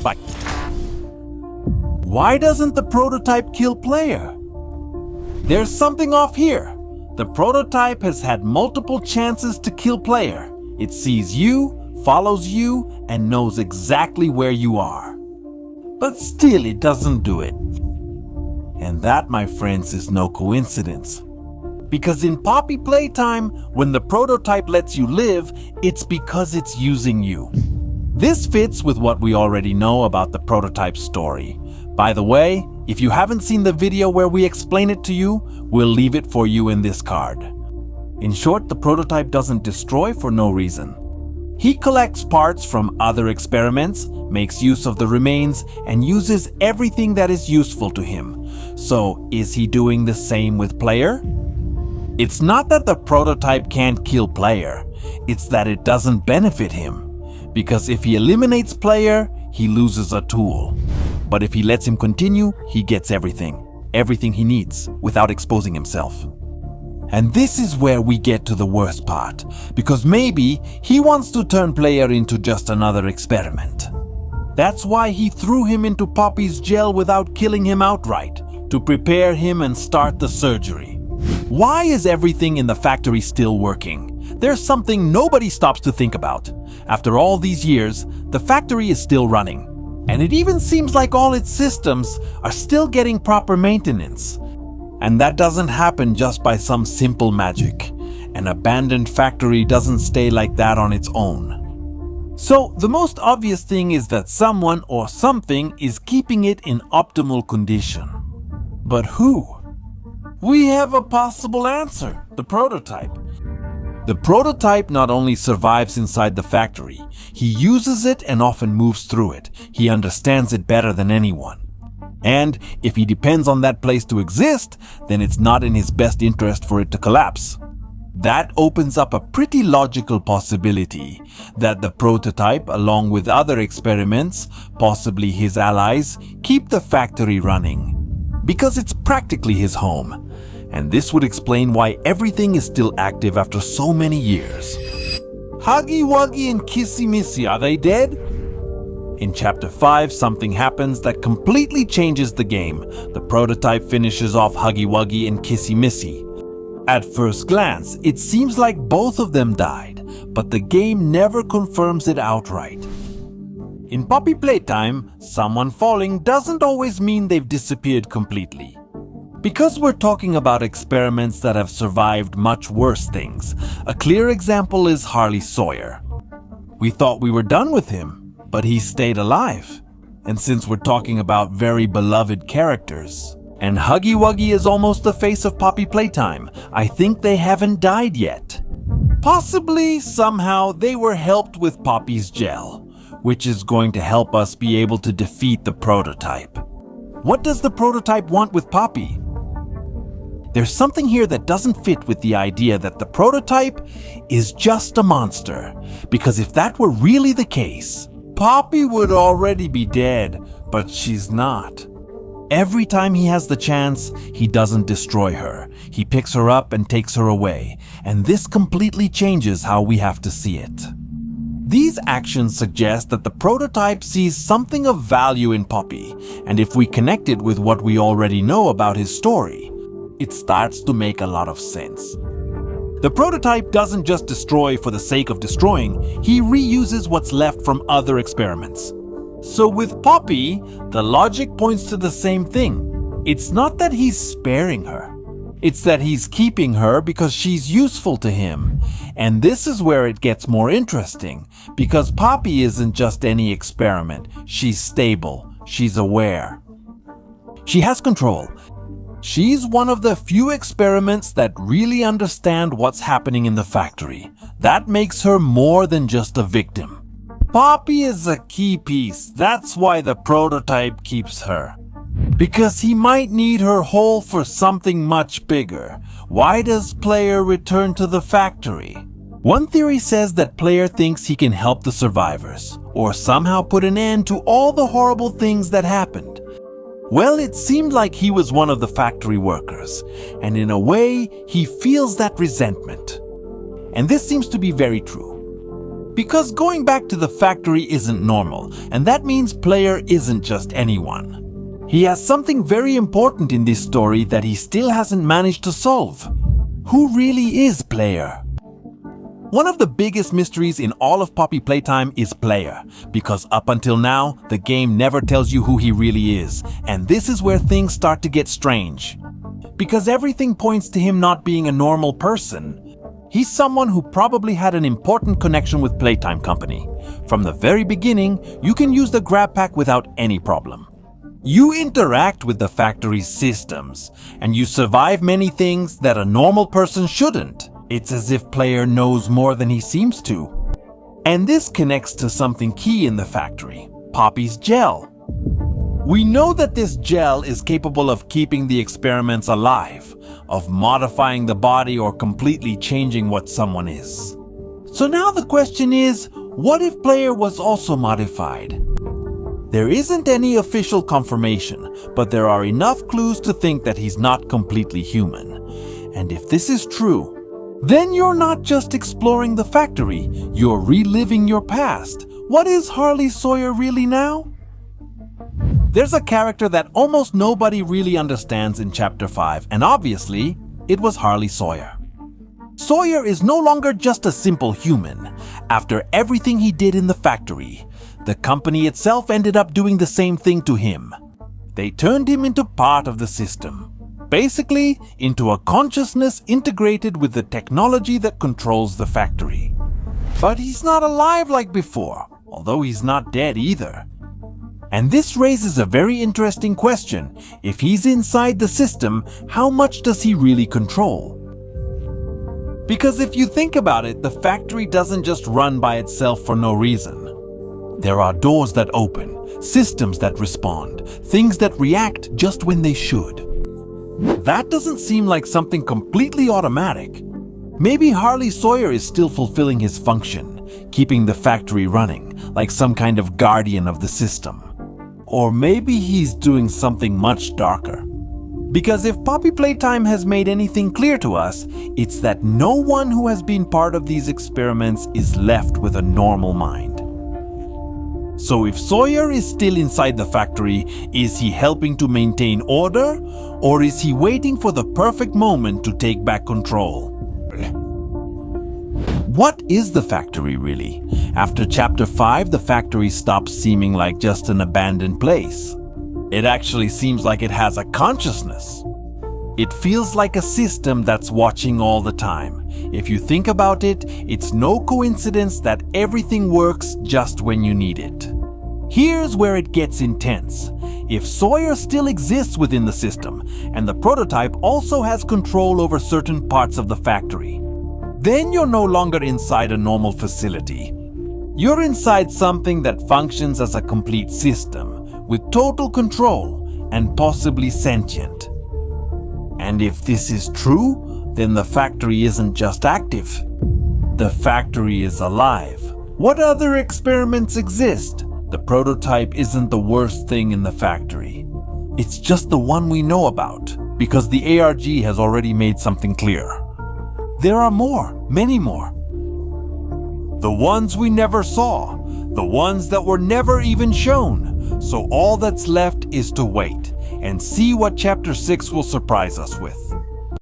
fight. Why doesn't the prototype kill player? There's something off here. The prototype has had multiple chances to kill player. It sees you, follows you, and knows exactly where you are. But still it doesn't do it. And that, my friends, is no coincidence. Because in Poppy Playtime, when the prototype lets you live, it's because it's using you. This fits with what we already know about the prototype story. By the way, if you haven't seen the video where we explain it to you, we'll leave it for you in this card. In short, the prototype doesn't destroy for no reason. He collects parts from other experiments, makes use of the remains, and uses everything that is useful to him. So, is he doing the same with player? It's not that the prototype can't kill player, it's that it doesn't benefit him. Because if he eliminates player, he loses a tool. But if he lets him continue, he gets everything he needs, without exposing himself. And this is where we get to the worst part, because maybe he wants to turn player into just another experiment. That's why he threw him into Poppy's gel without killing him outright, to prepare him and start the surgery. Why is everything in the factory still working? There's something nobody stops to think about. After all these years, the factory is still running. And it even seems like all its systems are still getting proper maintenance. And that doesn't happen just by some simple magic. An abandoned factory doesn't stay like that on its own. So the most obvious thing is that someone or something is keeping it in optimal condition. But who? We have a possible answer: the prototype. The prototype not only survives inside the factory, he uses it and often moves through it. He understands it better than anyone. And if he depends on that place to exist, then it's not in his best interest for it to collapse. That opens up a pretty logical possibility that the prototype, along with other experiments, possibly his allies, keep the factory running. Because it's practically his home. And this would explain why everything is still active after so many years. Huggy, Wuggy, and Kissy, Missy, are they dead? In Chapter 5, something happens that completely changes the game. The prototype finishes off Huggy, Wuggy, and Kissy, Missy. At first glance, it seems like both of them died, but the game never confirms it outright. In Poppy Playtime, someone falling doesn't always mean they've disappeared completely. Because we're talking about experiments that have survived much worse things, a clear example is Sawyer. We thought we were done with him, but he stayed alive. And since we're talking about very beloved characters, and Huggy Wuggy is almost the face of Poppy Playtime, I think they haven't died yet. Possibly, somehow, they were helped with Poppy's gel, which is going to help us be able to defeat the prototype. What does the prototype want with Poppy? There's something here that doesn't fit with the idea that the prototype is just a monster, because if that were really the case, Poppy would already be dead, but she's not. Every time he has the chance, he doesn't destroy her. He picks her up and takes her away, and this completely changes how we have to see it. These actions suggest that the prototype sees something of value in Poppy, and if we connect it with what we already know about his story, it starts to make a lot of sense. The prototype doesn't just destroy for the sake of destroying, he reuses what's left from other experiments. So with Poppy, the logic points to the same thing. It's not that he's sparing her. It's that he's keeping her because she's useful to him. And this is where it gets more interesting, because Poppy isn't just any experiment. She's stable. She's aware. She has control. She's one of the few experiments that really understand what's happening in the factory. That makes her more than just a victim. Poppy is a key piece. That's why the prototype keeps her. Because he might need her whole for something much bigger. Why does player return to the factory? One theory says that player thinks he can help the survivors, or somehow put an end to all the horrible things that happened. Well, it seemed like he was one of the factory workers, and in a way, he feels that resentment. And this seems to be very true. Because going back to the factory isn't normal, and that means Player isn't just anyone. He has something very important in this story that he still hasn't managed to solve. Who really is Player? One of the biggest mysteries in all of Poppy Playtime is Player, because up until now, the game never tells you who he really is, and this is where things start to get strange. Because everything points to him not being a normal person. He's someone who probably had an important connection with Playtime Company. From the very beginning, you can use the grab pack without any problem. You interact with the factory's systems, and you survive many things that a normal person shouldn't. It's as if Player knows more than he seems to. And this connects to something key in the factory, Poppy's gel. We know that this gel is capable of keeping the experiments alive, of modifying the body or completely changing what someone is. So now the question is, what if Player was also modified? There isn't any official confirmation, but there are enough clues to think that he's not completely human. And if this is true, then you're not just exploring the factory, you're reliving your past. What is Harley Sawyer really now? There's a character that almost nobody really understands in Chapter 5, and obviously, it was Harley Sawyer. Sawyer is no longer just a simple human. After everything he did in the factory, the company itself ended up doing the same thing to him. They turned him into part of the system. Basically, into a consciousness integrated with the technology that controls the factory. But he's not alive like before, although he's not dead either. And this raises a very interesting question. If he's inside the system, how much does he really control? Because if you think about it, the factory doesn't just run by itself for no reason. There are doors that open, systems that respond, things that react just when they should. That doesn't seem like something completely automatic. Maybe Harley Sawyer is still fulfilling his function, keeping the factory running, like some kind of guardian of the system. Or maybe he's doing something much darker. Because if Poppy Playtime has made anything clear to us, it's that no one who has been part of these experiments is left with a normal mind. So if Sawyer is still inside the factory, is he helping to maintain order? Or is he waiting for the perfect moment to take back control? What is the factory really? After Chapter 5, the factory stops seeming like just an abandoned place. It actually seems like it has a consciousness. It feels like a system that's watching all the time. If you think about it, it's no coincidence that everything works just when you need it. Here's where it gets intense. If Sawyer still exists within the system, and the prototype also has control over certain parts of the factory, then you're no longer inside a normal facility. You're inside something that functions as a complete system, with total control and possibly sentient. And if this is true, then the factory isn't just active. The factory is alive. What other experiments exist? The prototype isn't the worst thing in the factory. It's just the one we know about, because the ARG has already made something clear. There are more, many more. The ones we never saw, the ones that were never even shown. So all that's left is to wait and see what Chapter 6 will surprise us with.